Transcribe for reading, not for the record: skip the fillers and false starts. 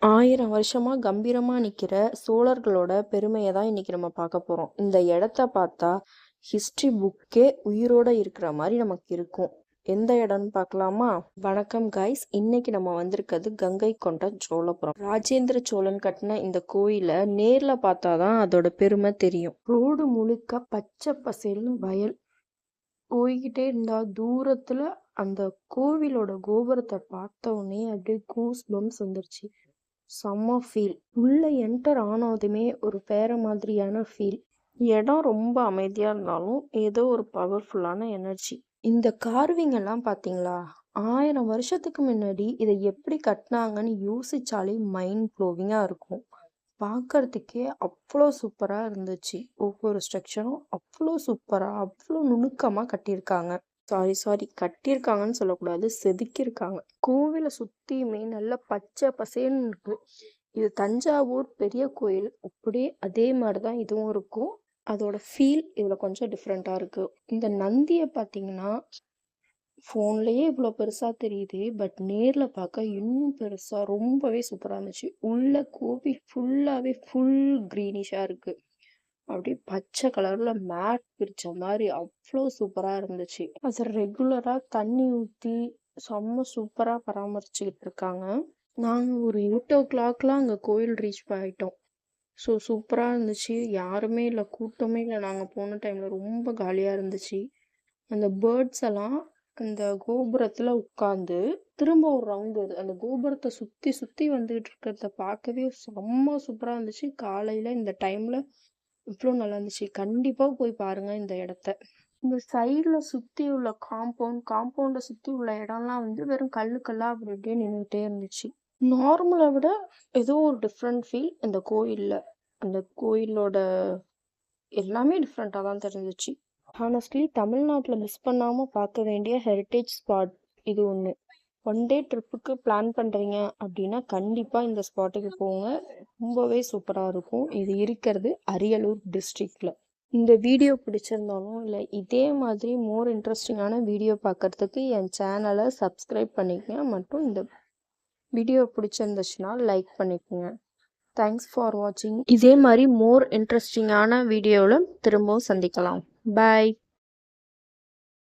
1000 வருஷமா கம்பீரமா நிக்கிற சோழர்களோட பெருமைய தான் இன்னைக்கு நம்ம பார்க்க போறோம். இந்த இடத்த பார்த்தா ஹிஸ்டரி புக்கே உயிரோட இருக்கிற மாதிரி நமக்கு இருக்கும். எந்த இடம்னு பார்க்கலாமா? வணக்கம் கைஸ், இன்னைக்கு நம்ம வந்திருக்கிறது கங்கை கொண்ட சோழபுரம். ராஜேந்திர சோழன் கட்டின இந்த கோயிலை நேர்ல பார்த்தாதான் அதோட பெருமை தெரியும். ரோடு முழுக்க பச்சை பசேல்னு வயல். போய்கிட்டே இருந்தா தூரத்துல அந்த கோவிலோட கோபுரத்தை பார்த்த உடனே அப்படியே கூஸ் பம்ஸ் வந்துருச்சு. செம்ம ஃபீல். உள்ள என்டர் ஆனதுமே ஒரு வேற மாதிரியான ஃபீல். இடம் ரொம்ப அமைதியா இருந்தாலும் ஏதோ ஒரு பவர்ஃபுல்லான எனர்ஜி. இந்த கார்விங் எல்லாம் பாத்தீங்களா? 1000 வருஷத்துக்கு முன்னாடி இதை எப்படி கட்டினாங்கன்னு யோசிச்சாலே மைண்ட் ப்ளோவிங்கா இருக்கும். பார்க்கறதுக்கே அவ்வளோ சூப்பரா இருந்துச்சு. ஒவ்வொரு ஸ்ட்ரக்சரும் அவ்வளோ சூப்பரா, அவ்வளோ நுணுக்கமா கட்டியிருக்காங்க. சாரி கட்டியிருக்காங்கன்னு சொல்லக்கூடாது, செதுக்கியிருக்காங்க. கோவிலை சுத்தியுமே நல்ல பச்சை பசேன்னு இருக்கு. இது தஞ்சாவூர் பெரிய கோயில், அப்படியே அதே மாதிரிதான் இதுவும் இருக்கும். அதோட ஃபீல் இதுல கொஞ்சம் டிஃப்ரெண்டா இருக்கு. இந்த நந்தியை பார்த்தீங்கன்னா ஃபோன்லயே இவ்வளோ பெருசா தெரியுது, பட் நேர்ல பார்க்க இன்னும் பெருசா ரொம்பவே சூப்பரா இருந்துச்சு. உள்ள கோவில் ஃபுல்லாவே ஃபுல் கிரீனிஷா இருக்கு. அப்படியே பச்சை கலர்ல மேட் பிரிச்ச மாதிரி அவ்வளோ சூப்பரா இருந்துச்சு. அது ரெகுலரா தண்ணி ஊத்தி செம்ம சூப்பரா பராமரிச்சுக்கிட்டு இருக்காங்க. நாங்க ஒரு 8 o'clockலாம் அங்க கோயில் ரீச் ஆயிட்டோம். ஸோ சூப்பரா இருந்துச்சு. யாருமே இல்லை, கூட்டமே இல்லை. நாங்க போன டைம்ல ரொம்ப காலியா இருந்துச்சு. அந்த பேர்ட்ஸ் எல்லாம் அந்த கோபுரத்துல உட்கார்ந்து திரும்ப ஒரு ரவுண்ட் வருது. அந்த கோபுரத்தை சுத்தி சுத்தி வந்துகிட்டு இருக்கிறத பார்க்கவே செம்ம சூப்பரா இருந்துச்சு. காலையில இந்த டைம்ல இவ்வளோ நல்லா இருந்துச்சு. கண்டிப்பா போய் பாருங்க இந்த இடத்த. இந்த சைட்ல சுத்தி உள்ள காம்பவுண்ட சுத்தி உள்ள இடம்லாம் வந்து வெறும் கல்லா அப்படி அப்படியே நின்றுட்டே இருந்துச்சு. நார்மலை விட ஏதோ ஒரு டிஃப்ரெண்ட் ஃபீல் இந்த கோயில்ல. அந்த கோயிலோட எல்லாமே டிஃப்ரெண்டா தான் தெரிஞ்சிச்சு. ஹானஸ்ட்லி தமிழ்நாட்டில் மிஸ் பண்ணாமல் பார்க்க வேண்டிய ஹெரிட்டேஜ் ஸ்பாட் இது ஒன்று. 1 day ட்ரிப்புக்கு பிளான் பண்ணுறீங்க அப்படின்னா கண்டிப்பாக இந்த ஸ்பாட்டுக்கு போங்க. ரொம்பவே சூப்பராக இருக்கும். இது இருக்கிறது அரியலூர் டிஸ்ட்ரிக்டில். இந்த வீடியோ பிடிச்சிருந்தாலும் இல்லை இதே மாதிரி மோர் இன்ட்ரெஸ்டிங்கான வீடியோ பார்க்கறதுக்கு என் சேனலை சப்ஸ்கிரைப் பண்ணிக்கங்க. மற்றும் இந்த வீடியோ பிடிச்சிருந்துச்சுன்னா லைக் பண்ணிக்கோங்க. தேங்க்ஸ் ஃபார் வாட்சிங். இதே மாதிரி மோர் இன்ட்ரெஸ்டிங்கான வீடியோவில் திரும்பவும் சந்திக்கலாம். பாய்.